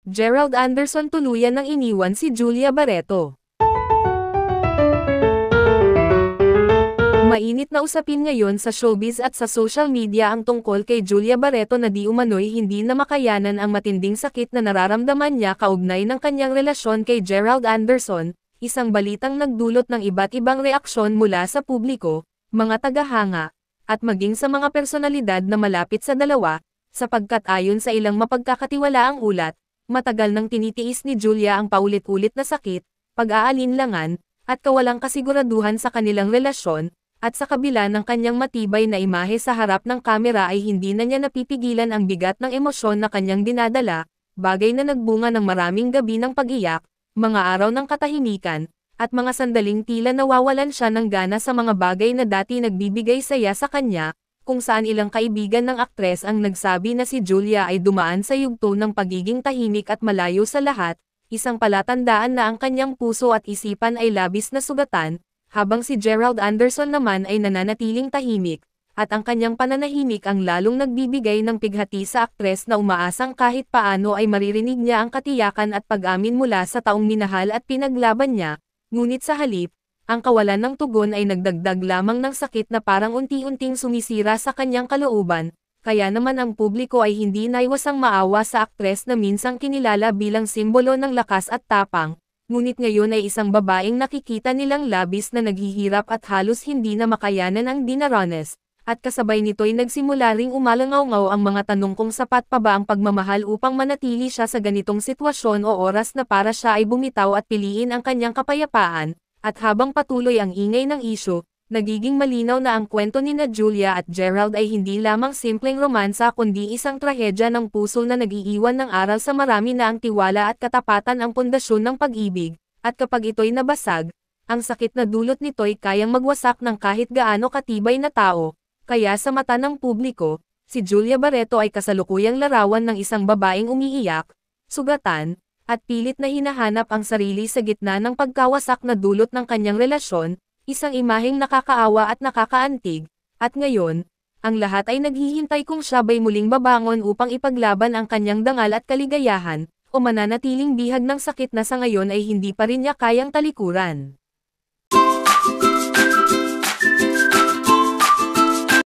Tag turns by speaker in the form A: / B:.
A: Gerald Anderson tuluyan ng iniwan si Julia Barreto. Mainit na usapin ngayon sa showbiz at sa social media ang tungkol kay Julia Barreto na di umano'y hindi na makayanan ang matinding sakit na nararamdaman niya kaugnay ng kanyang relasyon kay Gerald Anderson, isang balitang nagdulot ng iba't ibang reaksyon mula sa publiko, mga tagahanga, at maging sa mga personalidad na malapit sa dalawa, sapagkat ayon sa ilang mapagkakatiwalaang ulat, matagal nang tinitiis ni Julia ang paulit-ulit na sakit, pag-aalinlangan, at kawalang kasiguraduhan sa kanilang relasyon, at sa kabila ng kanyang matibay na imahe sa harap ng kamera ay hindi na niya napipigilan ang bigat ng emosyon na kanyang dinadala, bagay na nagbunga ng maraming gabi ng pag-iyak, mga araw ng katahimikan, at mga sandaling tila nawawalan siya ng gana sa mga bagay na dati nagbibigay saya sa kanya, kung saan ilang kaibigan ng aktres ang nagsabi na si Julia ay dumaan sa yugto ng pagiging tahimik at malayo sa lahat, isang palatandaan na ang kanyang puso at isipan ay labis na sugatan, habang si Gerald Anderson naman ay nananatiling tahimik, at ang kanyang pananahimik ang lalong nagbibigay ng pighati sa aktres na umaasang kahit paano ay maririnig niya ang katiyakan at pag-amin mula sa taong minahal at pinaglaban niya, ngunit sa halip, ang kawalan ng tugon ay nagdagdag lamang ng sakit na parang unti-unting sumisira sa kanyang kalooban, kaya naman ang publiko ay hindi naiwasang maawa sa aktres na minsang kinilala bilang simbolo ng lakas at tapang. Ngunit ngayon ay isang babaeng nakikita nilang labis na naghihirap at halos hindi na makayanan ang dinaranas, at kasabay nito'y nagsimula ring umalangaw-ngaw ang mga tanong kung sapat pa ba ang pagmamahal upang manatili siya sa ganitong sitwasyon o oras na para siya ay bumitaw at piliin ang kanyang kapayapaan, at habang patuloy ang ingay ng isyu, nagiging malinaw na ang kwento nina Julia at Gerald ay hindi lamang simpleng romansa kundi isang trahedya ng puso na nag-iiwan ng aral sa marami na ang tiwala at katapatan ang pundasyon ng pag-ibig, at kapag ito'y nabasag, ang sakit na dulot nito'y kayang magwasak ng kahit gaano katibay na tao, kaya sa mata ng publiko, si Julia Barreto ay kasalukuyang larawan ng isang babaeng umiiyak, sugatan, at pilit na hinahanap ang sarili sa gitna ng pagkawasak na dulot ng kanyang relasyon, isang imaheng nakakaawa at nakakaantig, at ngayon, ang lahat ay naghihintay kung siya ba'y muling babangon upang ipaglaban ang kanyang dangal at kaligayahan, o mananatiling bihag ng sakit na sa ngayon ay hindi pa rin niya kayang talikuran.